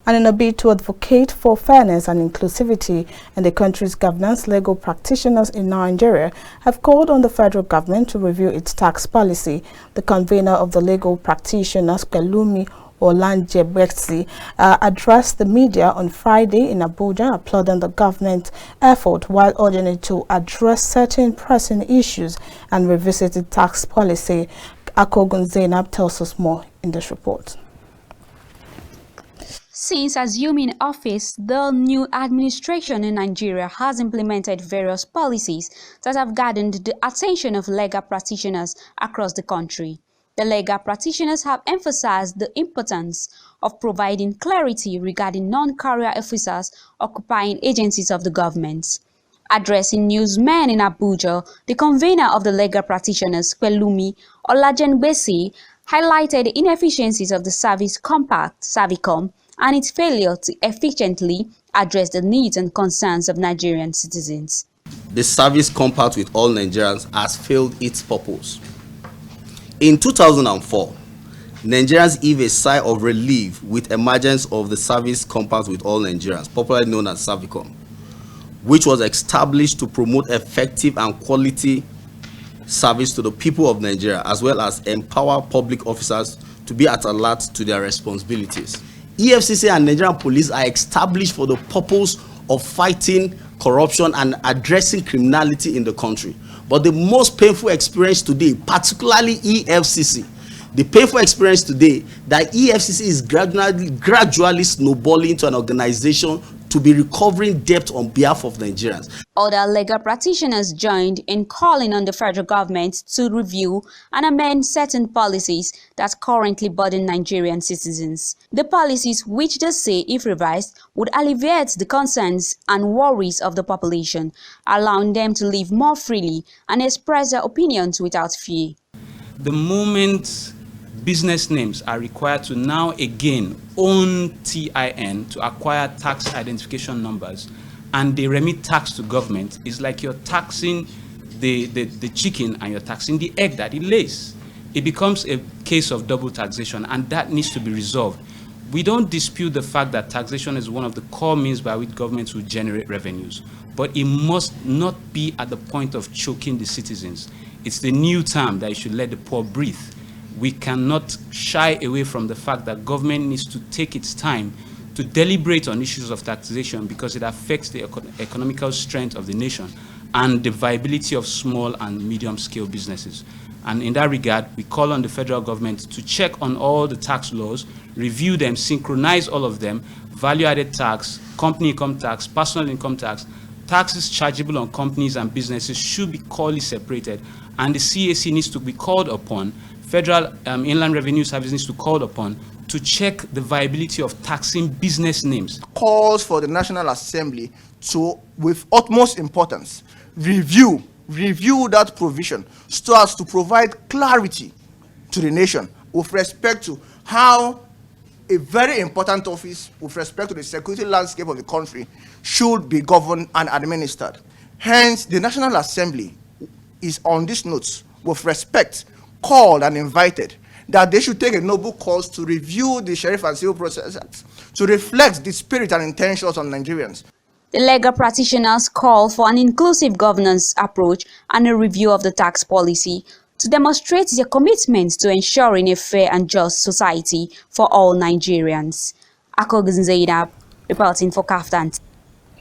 And in a bid to advocate for fairness and inclusivity in the country's governance, legal practitioners in Nigeria have called on the federal government to review its tax policy. The convener of the legal practitioners, Pelumi Olanjebesi, addressed the media on Friday in Abuja, applauding the government's effort while urging it to address certain pressing issues and revisit its tax policy. Akogun Zainab tells us more in this report. Since assuming office, the new administration in Nigeria has implemented various policies that have garnered the attention of legal practitioners across the country. The legal practitioners have emphasized the importance of providing clarity regarding non-career officers occupying agencies of the government. Addressing newsmen in Abuja, the convener of the legal practitioners, Pelumi Olanjebesi, highlighted the inefficiencies of the Service Compact, Savicom, and its failure to efficiently address the needs and concerns of Nigerian citizens. The Service Compact with all Nigerians has failed its purpose. In 2004, Nigerians heaved a sigh of relief with emergence of the Service Compact with all Nigerians, popularly known as Savicom, which was established to promote effective and quality service to the people of Nigeria, as well as empower public officers to be at alert to their responsibilities. EFCC and Nigerian police are established for the purpose of fighting corruption and addressing criminality in the country. But the most painful experience today, particularly EFCC, the painful experience today that EFCC is gradually snowballing into an organization to be recovering debt on behalf of Nigerians. Other legal practitioners joined in calling on the federal government to review and amend certain policies that currently burden Nigerian citizens. The policies, which they say, if revised, would alleviate the concerns and worries of the population, allowing them to live more freely and express their opinions without fear. The moment business names are required to now again own TIN to acquire tax identification numbers, and they remit tax to government, it's like you're taxing the chicken and you're taxing the egg that it lays. It becomes a case of double taxation, and that needs to be resolved. We don't dispute the fact that taxation is one of the core means by which governments will generate revenues, but it must not be at the point of choking the citizens. It's the new term that you should let the poor breathe. We cannot shy away from the fact that government needs to take its time to deliberate on issues of taxation, because it affects the economical strength of the nation and the viability of small and medium-scale businesses. And in that regard, we call on the federal government to check on all the tax laws, review them, synchronize all of them, value-added tax, company income tax, personal income tax, taxes chargeable on companies and businesses should be clearly separated, and the CAC needs to be called upon, Federal Inland Revenue Service needs to be called upon to check the viability of taxing business names. Calls for the National Assembly to, with utmost importance, review that provision so as to provide clarity to the nation with respect to how a very important office with respect to the security landscape of the country should be governed and administered. Hence, the National Assembly is on these notes with respect called and invited that they should take a noble course to review the Sheriff and Civil Process Act to reflect the spirit and intentions on Nigerians. The legal practitioners call for an inclusive governance approach and a review of the tax policy to demonstrate their commitment to ensuring a fair and just society for all Nigerians. Akogun Zainab, reporting for KAFTAN.